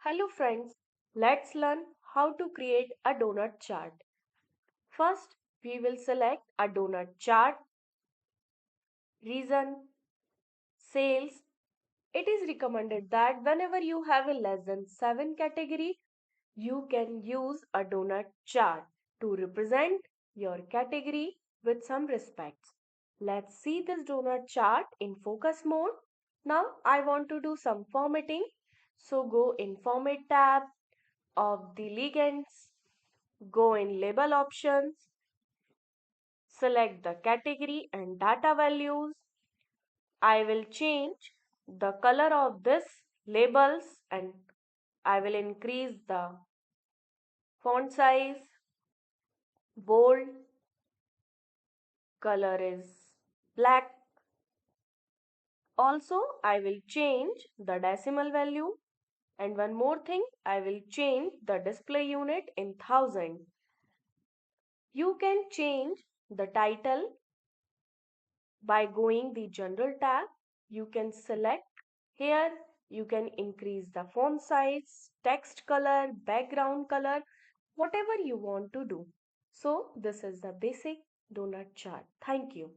Hello friends, let's learn how to create a donut chart. First, we will select a donut chart, reason, sales. It is recommended that whenever you have a less than 7 category, you can use a donut chart to represent your category with some respects. Let's see this donut chart in focus mode. Now I want to do some formatting. So go in format tab of the legends. Go in label options, select the category and data values. I will change the color of this labels and I will increase the font size, bold, color is black. Also, I will change the decimal value and one more thing, I will change the display unit in thousand. You can change the title by going the general tab. You can select here, you can increase the font size, text color, background color, whatever you want to do. So this is the basic donut chart. Thank you.